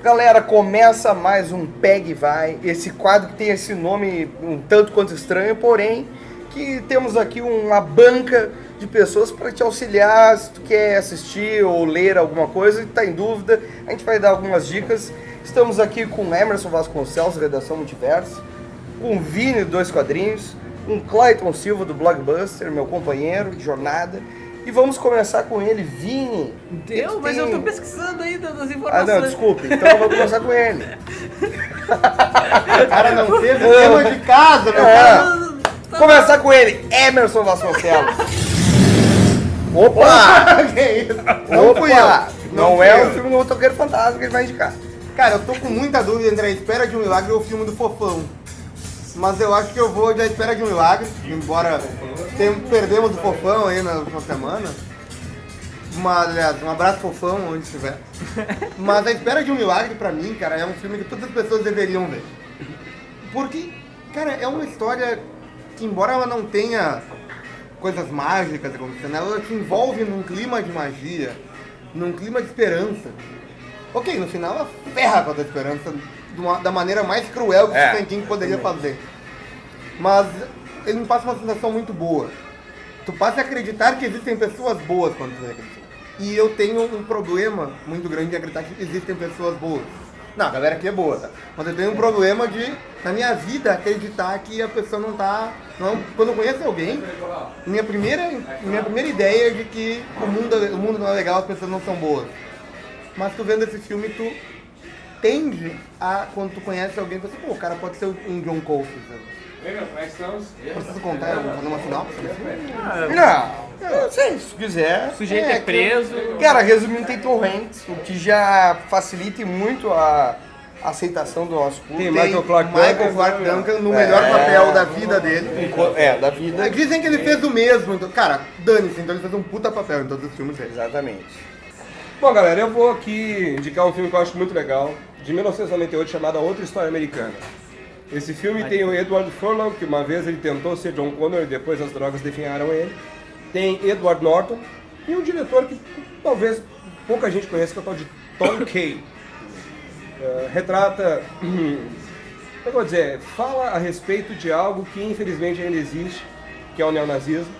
Galera, começa mais um Pega e Vai, esse quadro que tem esse nome um tanto quanto estranho, porém que temos aqui uma banca de pessoas para te auxiliar se tu quer assistir ou ler alguma coisa e está em dúvida, a gente vai dar algumas dicas. Estamos aqui com Emerson Vasconcelos, Redação Multiverso, com Vini do Dois Quadrinhos, com Clayton Silva do Blockbuster, meu companheiro de jornada. E vamos começar com ele, Vini. Mas eu tô pesquisando ainda das informações. Ah, não, desculpe. Então eu vou começar com ele. O cara não fez o tema de casa, meu cara. Começar com ele, Emerson Vasconcelos. Opa! Que isso? Opa! Não fui é eu. o filme do Motoqueiro Fantasma que ele vai indicar. Cara, eu tô com muita dúvida entre A Espera de um Milagre ou o filme do Fofão. Mas eu acho que eu vou de A Espera de um Milagre, embora perdemos o Fofão aí na última semana. Mas, aliás, um abraço Fofão, onde estiver. Mas A Espera de um Milagre, pra mim, cara, é um filme que todas as pessoas deveriam ver. Porque, cara, é uma história que, embora ela não tenha coisas mágicas acontecendo, ela te envolve num clima de magia, num clima de esperança. Ok, no final ela ferra com a tua esperança da maneira mais cruel que o Stephen King poderia fazer. Mas ele me passa uma sensação muito boa. Tu passa a acreditar que existem pessoas boas quando tu acredita. E eu tenho um problema muito grande de acreditar que existem pessoas boas. Não, a galera aqui é boa, tá? Mas eu tenho um problema de, na minha vida, acreditar que a pessoa não tá... quando eu conheço alguém, minha primeira ideia é de que o mundo não é legal, as pessoas não são boas. Mas tu vendo esse filme, tu tende a, quando tu conhece alguém, tu pensa, pô, o cara pode ser um John Coffey, sabe? Preciso contar, eu vou fazer uma sinopse desse filme? Não sei, se tu quiser. O sujeito é preso. Cara, resumindo, tem torrents, o que já facilita muito a aceitação do nosso público. Tem Michael Clarke Duncan no melhor papel da vida dele. Da vida. Dizem que ele fez o mesmo, então, cara, dane-se, então ele fez um puta papel em todos os filmes dele. Exatamente. Bom, galera, eu vou aqui indicar um filme que eu acho muito legal, de 1998, chamado A Outra História Americana. Esse filme tem o Edward Furlong, que uma vez ele tentou ser John Connor e depois as drogas definharam ele. Tem Edward Norton e um diretor que talvez pouca gente conheça, que é o tal de Tom Kay. Retrata, eu vou dizer, fala a respeito de algo que infelizmente ainda existe, que é o neonazismo.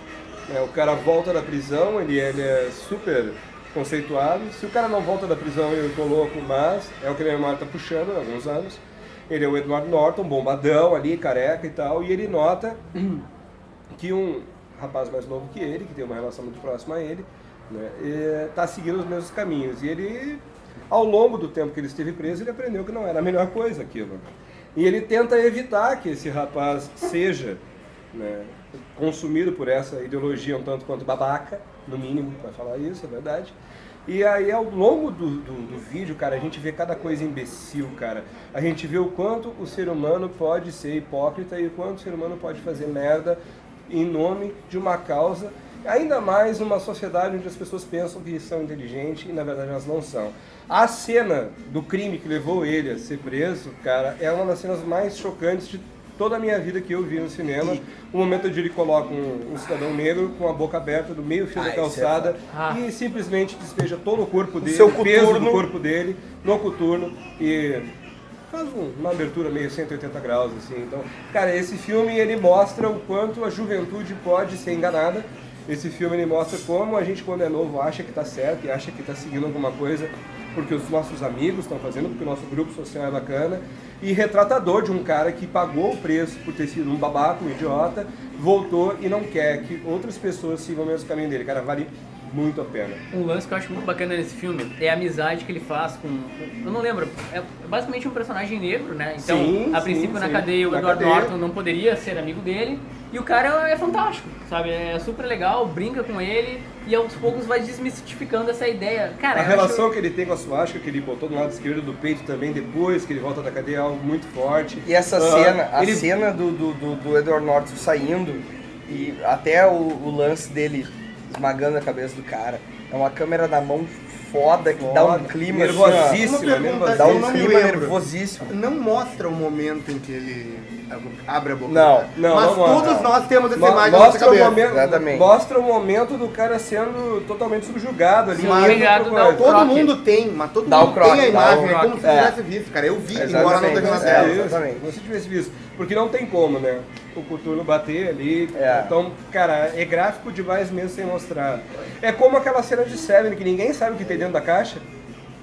O cara volta da prisão, ele é super conceituado. Se o cara não volta da prisão, eu tô louco, mas é o que a minha memória tá puxando há alguns anos. Ele é o Edward Norton, bombadão ali, careca e tal, e ele nota que um rapaz mais novo que ele, que tem uma relação muito próxima a ele, né, tá seguindo os mesmos caminhos. E ele, ao longo do tempo que ele esteve preso, ele aprendeu que não era a melhor coisa aquilo. E ele tenta evitar que esse rapaz seja, né, consumido por essa ideologia um tanto quanto babaca, no mínimo, para falar isso, é verdade. E aí, ao longo do vídeo, cara, a gente vê cada coisa imbecil, cara. A gente vê o quanto o ser humano pode ser hipócrita e o quanto o ser humano pode fazer merda em nome de uma causa. Ainda mais numa sociedade onde as pessoas pensam que são inteligentes e, na verdade, elas não são. A cena do crime que levou ele a ser preso, cara, é uma das cenas mais chocantes de toda a minha vida que eu vi no cinema. O momento onde ele coloca um cidadão negro com a boca aberta do meio fio da calçada e simplesmente despeja todo o corpo dele, o peso do corpo dele no coturno e faz uma abertura meio 180 graus, assim. Então, cara, esse filme ele mostra o quanto a juventude pode ser enganada. Esse filme ele mostra como a gente, quando é novo, acha que está certo e acha que está seguindo alguma coisa porque os nossos amigos estão fazendo, porque o nosso grupo social é bacana, e retratador de um cara que pagou o preço por ter sido um babaca, um idiota, voltou e não quer que outras pessoas sigam o mesmo caminho dele. Cara, vale muito a pena. Um lance que eu acho muito bacana nesse filme é a amizade que ele faz com... Eu não lembro, é basicamente um personagem negro, né? Então, a princípio na cadeia, o Edward Norton não poderia ser amigo dele, e o cara é fantástico, sabe? É super legal, brinca com ele, e aos poucos vai desmistificando essa ideia. Cara, a relação que ele tem com a suástica, que ele botou do lado esquerdo do peito também, depois que ele volta da cadeia, é algo muito forte. E essa cena do Edward Norton saindo, e até o lance dele esmagando a cabeça do cara, é uma câmera na mão foda, que dá um clima nervosíssimo, assim, Uma pergunta, ó, dá eu um não me clima lembro. nervosíssimo. Não mostra o momento em que ele abre a boca. Não, Mas não mostra. todos nós temos essa imagem na nossa Mostra o cabeça. momento, Exatamente. mostra o momento do cara sendo totalmente subjugado ali. Mas obrigado, Outra dá o coisa. Todo croque. mundo tem, mas todo Dá o mundo croque, tem a dá imagem, o é como croque. se tivesse visto, cara. Eu vi, embora não esteja na Exatamente. tela. Isso, exatamente. se você tivesse visto. Porque não tem como, né? O Cthulhu bater ali. É. Então, cara, é gráfico demais mesmo sem mostrar. É como aquela cena de Seven que ninguém sabe o que tem dentro da caixa.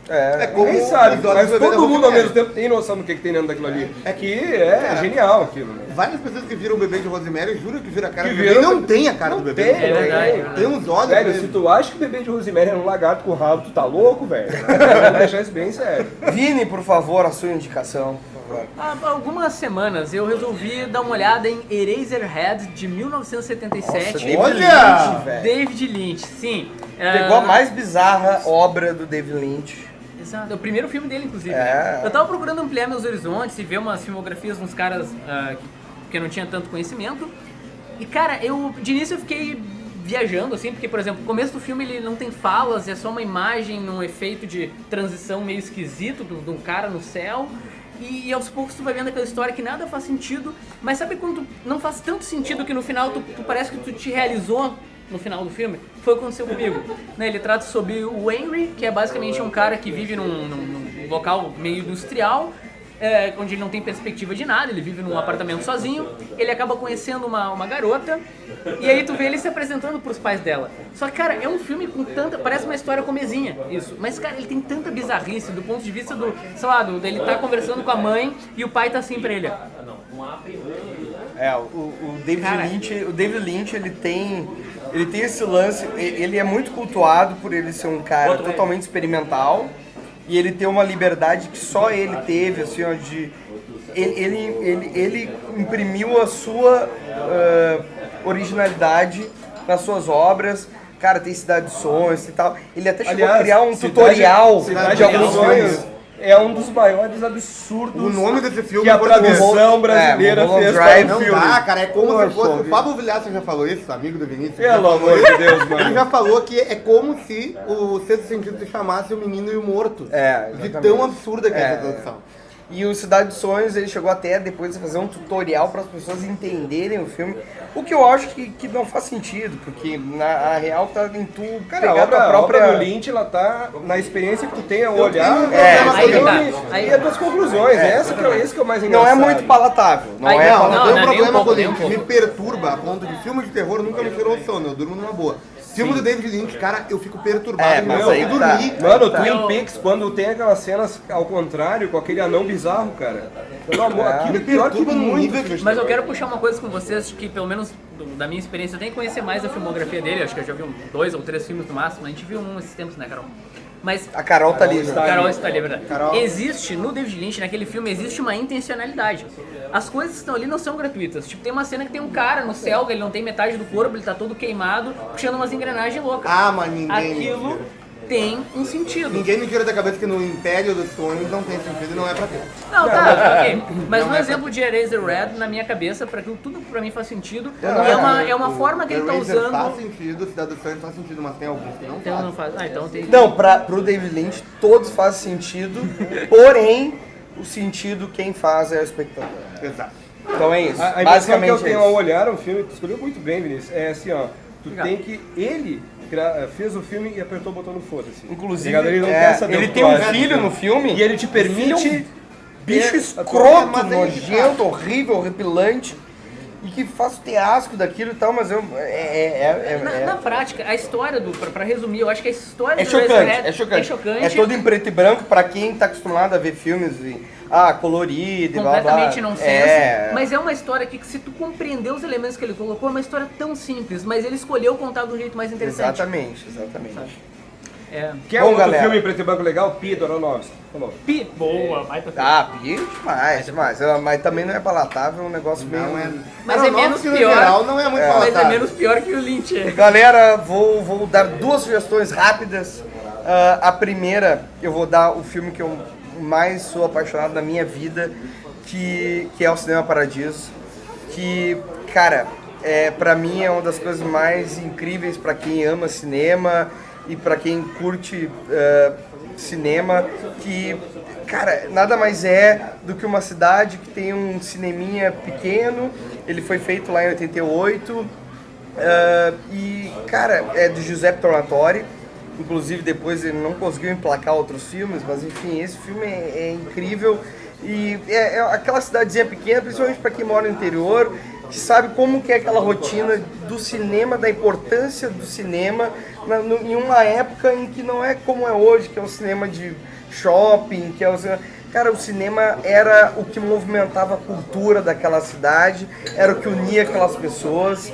É como Ninguém sabe, os olhos mas do bebê da todo mundo ao Rosemary. mesmo tempo tem noção do que tem dentro daquilo ali. É que é genial aquilo, né? Várias pessoas que viram o bebê de Rosemary juram que viram a cara Que do bebê e viram- não tem a cara do bebê. Tem, É verdade. Tem uns olhos Velho, mesmo. se tu acha que o bebê de Rosemary era um lagarto com rabo, tu tá louco, velho? Vamos deixar isso bem sério. Vini, por favor, a sua indicação. Por favor. Há algumas semanas eu resolvi dar uma olhada em Eraserhead de 1977. David Olha! Lynch, velho. David Lynch, sim. Pegou a mais bizarra obra do David Lynch. Exato, é o primeiro filme dele, inclusive. É. Eu tava procurando ampliar meus horizontes e ver umas filmografias de uns caras que eu não tinha tanto conhecimento. E, cara, de início eu fiquei viajando, assim, porque, por exemplo, o começo do filme ele não tem falas, é só uma imagem num efeito de transição meio esquisito de um cara no céu. E aos poucos tu vai vendo aquela história que nada faz sentido, mas sabe quando não faz tanto sentido que no final tu parece que tu te realizou no final do filme? Foi o que aconteceu comigo. Né, ele trata sobre o Henry, que é basicamente um cara que vive num local meio industrial, onde ele não tem perspectiva de nada, ele vive num apartamento sozinho, ele acaba conhecendo uma garota, e aí tu vê ele se apresentando pros pais dela. Só que, cara, é um filme com tanta... Parece uma história comezinha, isso. Mas, cara, ele tem tanta bizarrice do ponto de vista do... Sei lá, dele tá conversando com a mãe e o pai tá assim pra ele. O David Cara. Lynch, ele tem esse lance, ele é muito cultuado por ele ser um cara totalmente experimental e ele tem uma liberdade que só ele teve, assim, ó, de ele imprimiu a sua originalidade nas suas obras. Cara, tem Cidade dos Sonhos e tal. Ele até chegou a criar um tutorial Cidade de alguns dos Sonhos filmes. é um dos maiores absurdos O nome desse filme que a em português. tradução brasileira Mulholland fez Drive. para Não o filme. dá, cara, é como se fosse... Poxa. O Pablo Vilhaça já falou isso, amigo do Vinícius. Pelo amor de Deus, mano. Ele já falou que é como se o Sexto Sentido se chamasse o Menino e o Morto. De Exatamente. tão absurda que é essa tradução. E o Cidade dos Sonhos, ele chegou até depois a fazer um tutorial para as pessoas entenderem o filme. O que eu acho que não faz sentido, porque na real tá em tu Cara, a pegar tua obra própria... do Lynch, ela tá na experiência que tu tem ao olhar tenho um problema com isso. e as tuas conclusões. Esse que é o mais engraçado. Não é muito palatável. Não Aí, é não, palatável. Eu tenho um nem um problema pouco, com o nem um Lynch, pouco. me perturba a ponto de filme de terror nunca me tirou o sono, eu durmo numa boa. Filme do David Lynch, cara, eu fico perturbado, eu mas não aí consigo tá. dormir. Mano, Tá. Twin Peaks, quando tem aquelas cenas ao contrário, com aquele anão bizarro, cara. Pelo amor, aquilo é pior que Perturba num muito. nível que... Mas eu quero puxar uma coisa com vocês que, pelo menos da minha experiência, eu tenho que conhecer mais a filmografia dele. Acho que eu já vi 2 ou 3 filmes no máximo. A gente viu um esses tempos, né, Carol? Mas A Carol tá ali. está né? Carol está ali, é verdade. Carol. Existe, no David Lynch, naquele filme, existe uma intencionalidade. As coisas que estão ali não são gratuitas. Tipo, tem uma cena que tem um cara no céu, que ele não tem metade do corpo, ele tá todo queimado, puxando umas engrenagens loucas. Ah, mas ninguém... Aquilo tem um sentido. Ninguém me tira da cabeça que no Império dos Sonhos não tem sentido e não é pra ter. Não, tá, ok. Mas Não no é exemplo de Eraserhead, na minha cabeça, para aquilo tudo pra mim faz sentido. Não, E é uma forma que ele tá Eraser faz usando. sentido, Cidade dos Sonhos faz sentido, mas tem alguns que não Então fazem. não faz. Ah, então tem. Não, pro David Lynch todos fazem sentido, porém o sentido quem faz é o espectador. Exato. Então é isso. A impressão que Basicamente eu é tenho isso. ao olhar o filme, tu escolheu muito bem, Vinícius, é assim, ó, tu Obrigado. tem que... Ele fez o filme e apertou o botão no foda-se. Inclusive, Ligado? Ele não é, quer saber o ele que tem tu um acha. filho no filme E ele te permite... Ele é um bicho ter a escroto, mas aí que tá. nojento, horrível, horripilante e que faz ter asco daquilo e tal, mas eu... Na prática, a história pra resumir, eu acho que a história É do chocante, Eraserhead é chocante. é chocante. É todo em preto e branco pra quem tá acostumado a ver filmes colorido e blá blá. Completamente nonsense, É. mas é uma história que se tu compreender os elementos que ele colocou, é uma história tão simples, mas ele escolheu contar de um jeito mais interessante. Exatamente. É. Quer Bom, outro galera. filme em preto e branco legal? Pi, do Aronofsky. Falou. Pi, boa, baita filme. Ah, demais. Mas também não é palatável, é um negócio meio... Não é... Mas é Aronofsky, menos no pior. geral, não é muito Mas é palatável. menos pior que o Lynch. Galera, vou dar 2 sugestões rápidas. A primeira, eu vou dar o filme que eu mais sou apaixonado na minha vida, que é o Cinema Paradiso. Que, cara, pra mim é uma das coisas mais incríveis pra quem ama cinema. e para quem curte cinema, que, cara, nada mais é do que uma cidade que tem um cineminha pequeno. Ele foi feito lá em 88 e, cara, é do Giuseppe Tornatore. Inclusive depois ele não conseguiu emplacar outros filmes, mas enfim, esse filme é incrível. E é aquela cidadezinha pequena, principalmente para quem mora no interior, que sabe como que é aquela rotina do cinema, da importância do cinema em uma época em que não é como é hoje, que é um cinema de shopping, que é o cinema... Cara, o cinema era o que movimentava a cultura daquela cidade, era o que unia aquelas pessoas,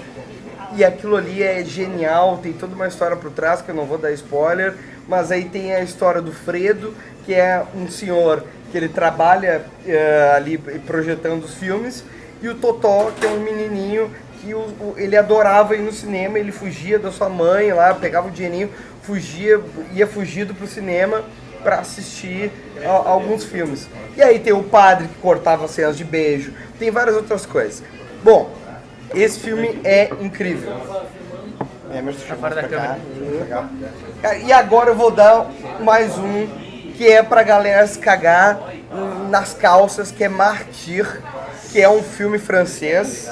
e aquilo ali é genial, tem toda uma história por trás, que eu não vou dar spoiler, mas aí tem a história do Fredo, que é um senhor que ele trabalha ali projetando os filmes, e o Totó, que é um menininho que ele adorava ir no cinema, ele fugia da sua mãe lá, pegava o dinheirinho, ia fugido pro cinema para assistir alguns filmes. E aí tem o padre que cortava cenas de beijo, tem várias outras coisas. Bom, esse filme é incrível. Fora da câmera. E agora eu vou dar mais um que é pra galera se cagar nas calças, que é Martyr, que é um filme francês.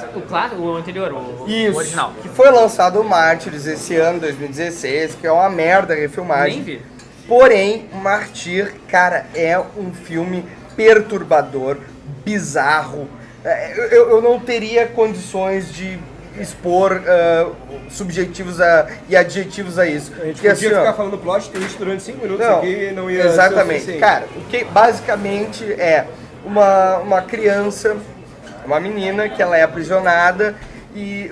O anterior, o Isso, original. que foi lançado o Mártires esse ano, 2016, que é uma merda a refilmagem. Nem vi. Porém, Martyr, cara, é um filme perturbador, bizarro. Eu não teria condições de expor subjetivos e adjetivos a isso. A gente porque, podia assim, ficar falando plot twist durante 5 minutos não, aqui e não ia exatamente. ser o Cara, o que basicamente é uma criança, uma menina que ela é aprisionada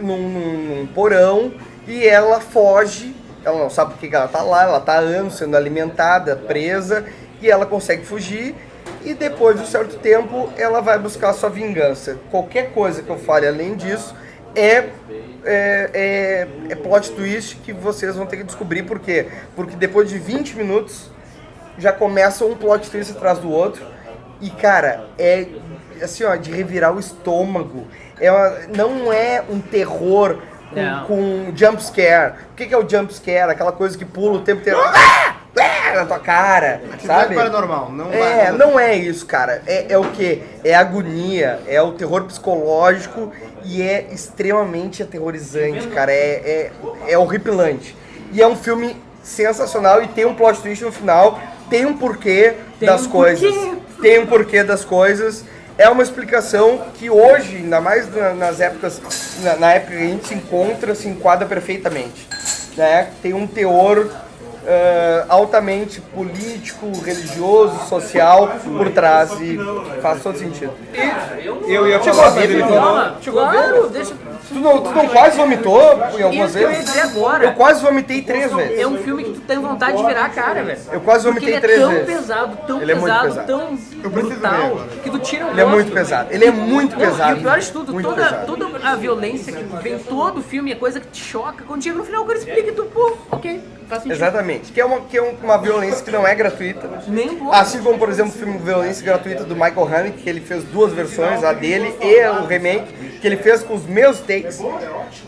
num porão e ela foge. Ela não sabe por que ela tá lá, ela tá há anos sendo alimentada, presa, e ela consegue fugir, e depois de um certo tempo ela vai buscar a sua vingança. Qualquer coisa que eu fale além disso é plot twist que vocês vão ter que descobrir. Por quê? Porque depois de 20 minutos já começa um plot twist atrás do outro, e cara, é assim, ó, de revirar o estômago. Não é um terror com jump scare. O que é o jump scare? Aquela coisa que pula o tempo inteiro na tua cara, sabe? Paranormal, não é isso, cara. É o quê? É agonia, é o terror psicológico e é extremamente aterrorizante, cara. É horripilante. E é um filme sensacional e tem um plot twist no final, tem um porquê das coisas. Tem um porquê das coisas. É uma explicação que hoje, ainda mais nas épocas, na época que a gente se enquadra perfeitamente, né? Tem um teor altamente político, religioso, social por trás, e faz todo sentido. Eu ia falar, mas ele falou... Claro, deixa... Tu não quase vomitou em algumas Isso que eu ia vezes? dizer agora. Eu quase vomitei 3 vezes. É um filme que tu tem vontade de virar a cara, velho. Eu quase vomitei 3 Porque ele é vezes. tão Ele é muito pesado, pesado. tão brutal, que tu tira o Ele é gosto. muito pesado. Ele é muito pesado. E o pior de tudo, Muito toda pesado. a violência que vem todo o filme é coisa que te choca. Quando chega no final, o cara explica e tu, pô, ok, faz sentido. Exatamente. Que é uma violência que não é gratuita. Nem um pouco. Assim como, por exemplo, o filme Violência Gratuita do Michael Haneke, que ele fez 2 versões, a dele e o remake, que ele fez com os meus takes.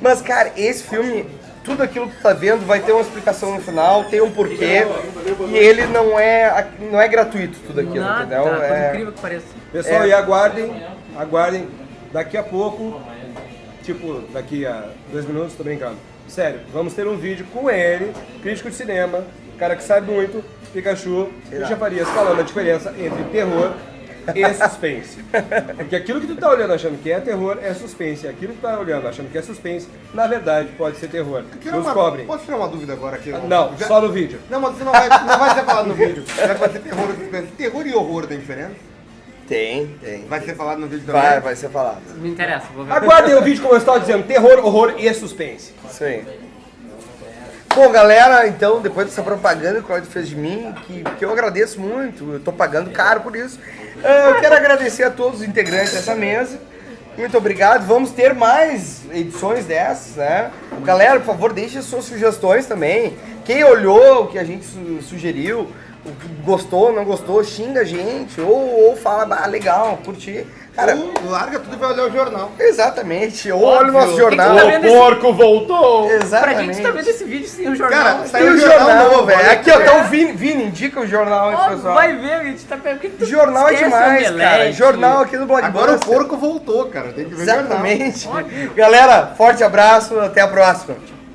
Mas, cara, esse filme, tudo aquilo que tu tá vendo vai ter uma explicação no final, tem um porquê, e ele não é gratuito tudo aquilo, Nada, entendeu? por incrível que pareça. Pessoal, e aguardem, daqui a pouco, tipo, daqui a 2 minutos, tô brincando. Sério, vamos ter um vídeo com ele, crítico de cinema, cara que sabe muito, Pikachu e Chafarias, falando a diferença entre terror e suspense. Porque aquilo que tu tá olhando achando que é terror é suspense. Aquilo que tu tá olhando achando que é suspense, na verdade pode ser terror. Nos cobrem. Posso tirar uma dúvida agora aqui? Não, só no vídeo. Não, mas você não vai ser falado no vídeo. Já que vai ser terror e suspense. Terror e horror tem diferença? Tem. Vai ser falado no vídeo também? Vai ser falado. Me interessa, vou ver. Aguardem o vídeo como eu estava dizendo, terror, horror e suspense. Isso aí. Bom, galera, então, depois dessa propaganda que o Claudio fez de mim, que eu agradeço muito, eu tô pagando caro por isso, eu quero agradecer a todos os integrantes dessa mesa. Muito obrigado. Vamos ter mais edições dessas, né? Galera, por favor, deixe suas sugestões também. Quem olhou o que a gente sugeriu, gostou, não gostou, xinga a gente, ou fala, legal, curti. Cara, ou larga tudo e vai olhar o jornal. Exatamente, ou Óbvio. olha o nosso jornal. Quem que tá O porco voltou! Exatamente. Pra gente tá vendo esse vídeo sem o jornal. Cara, Tem saiu o o jornal jornal, novo, velho. olha Aqui, ó, aqui, tá o Vini, indica o jornal aí, Ó, pessoal. vai ver, a gente tá pegando. Por que que tu Jornal é esquece demais, Omelete? cara. Jornal aqui no Blockbuster. Agora o porco voltou, cara. Tem que ver o jornal. Exatamente. Óbvio. Galera, forte abraço, até a próxima.